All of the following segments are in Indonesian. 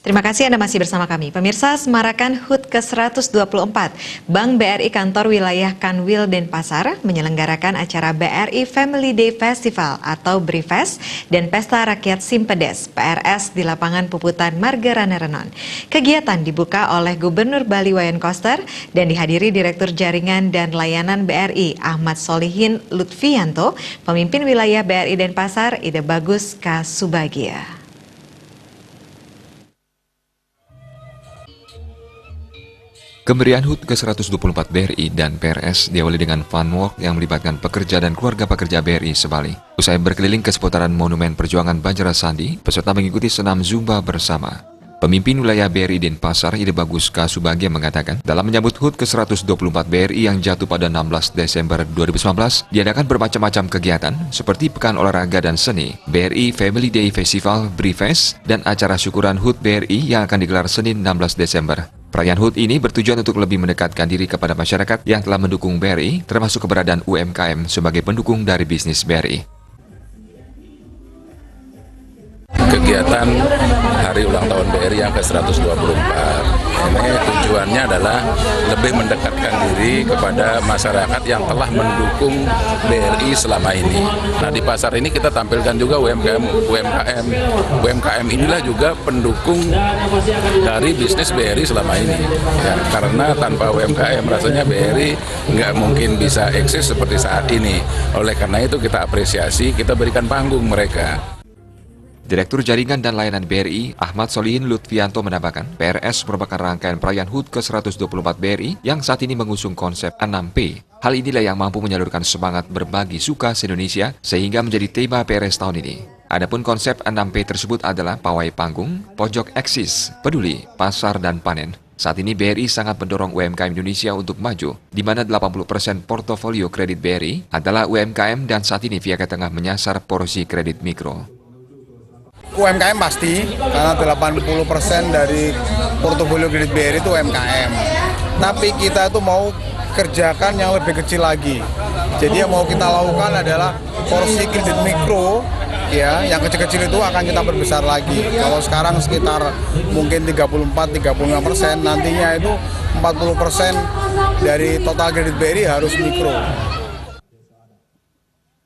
Terima kasih Anda masih bersama kami. Pemirsa, semarakan HUT ke-124, Bank BRI Kantor Wilayah Kanwil Denpasar menyelenggarakan acara BRI Family Day Festival atau BRIFest dan Pesta Rakyat Simpedes PRS di lapangan Puputan Margarana Renon. Kegiatan dibuka oleh Gubernur Bali Wayan Koster dan dihadiri Direktur Jaringan dan Layanan BRI Ahmad Solihin Lutfianto, Pemimpin Wilayah BRI Denpasar Ide Bagus K. Subagia. Kemeriahan HUT ke-124 BRI dan PRS diawali dengan fun walk yang melibatkan pekerja dan keluarga pekerja BRI sebali. Usai berkeliling ke seputaran Monumen Perjuangan Banjarasandi, peserta mengikuti senam Zumba bersama. Pemimpin wilayah BRI Denpasar Ide Bagus K. Subagia mengatakan, dalam menyambut HUT ke-124 BRI yang jatuh pada 16 Desember 2019, diadakan bermacam-macam kegiatan seperti Pekan Olahraga dan Seni, BRI Family Day Festival BRIFest, dan acara syukuran HUT BRI yang akan digelar Senin 16 Desember. Perayaan HUT ini bertujuan untuk lebih mendekatkan diri kepada masyarakat yang telah mendukung BRI, termasuk keberadaan UMKM sebagai pendukung dari bisnis BRI. Kegiatan Hari Ulang Tahun BRI yang ke-124 ini tujuannya adalah lebih mendekatkan diri kepada masyarakat yang telah mendukung BRI selama ini. Nah, di pasar ini kita tampilkan juga UMKM inilah juga pendukung dari bisnis BRI selama ini. Ya, karena tanpa UMKM rasanya BRI nggak mungkin bisa eksis seperti saat ini. Oleh karena itu kita apresiasi, kita berikan panggung mereka. Direktur Jaringan dan Layanan BRI, Ahmad Solihin Lutfianto menambahkan, PRS merupakan rangkaian perayaan HUT ke-124 BRI yang saat ini mengusung konsep 6P. Hal inilah yang mampu menyalurkan semangat berbagi suka se-Indonesia sehingga menjadi tema PRS tahun ini. Adapun konsep 6P tersebut adalah pawai panggung, pojok eksis, peduli, pasar, dan panen. Saat ini BRI sangat mendorong UMKM Indonesia untuk maju, di mana 80% portofolio kredit BRI adalah UMKM dan saat ini Viaka tengah menyasar porsi kredit mikro. UMKM pasti, karena 80% dari portofolio kredit BRI itu UMKM. Tapi kita itu mau kerjakan yang lebih kecil lagi. Jadi yang mau kita lakukan adalah porsi kredit mikro, ya, yang kecil-kecil itu akan kita perbesar lagi. Kalau sekarang sekitar mungkin 34-35%, nantinya itu 40% dari total kredit BRI harus mikro.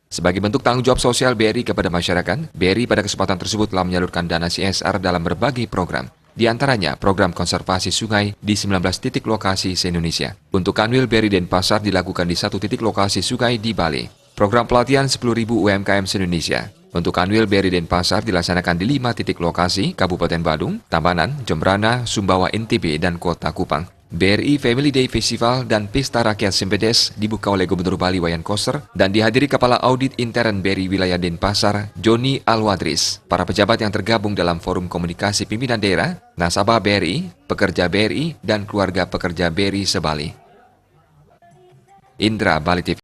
Sebagai bentuk tanggung jawab sosial BRI kepada masyarakat, BRI pada kesempatan tersebut telah menyalurkan dana CSR dalam berbagai program. Di antaranya, program konservasi sungai di 19 titik lokasi se-Indonesia. Untuk Kanwil BRI Denpasar dilakukan di 1 titik lokasi sungai di Bali. Program pelatihan 10.000 UMKM se-Indonesia. Untuk Kanwil BRI Denpasar dilaksanakan di 5 titik lokasi, Kabupaten Badung, Tabanan, Jembrana, Sumbawa NTB, dan Kota Kupang. BRI Family Day Festival dan Pesta Rakyat Simpedes dibuka oleh Gubernur Bali Wayan Koster dan dihadiri Kepala Audit Intern BRI Wilayah Denpasar, Joni Alwadris, para pejabat yang tergabung dalam Forum Komunikasi Pimpinan Daerah, nasabah BRI, pekerja BRI, dan keluarga pekerja BRI sebali. Indra, Bali TV.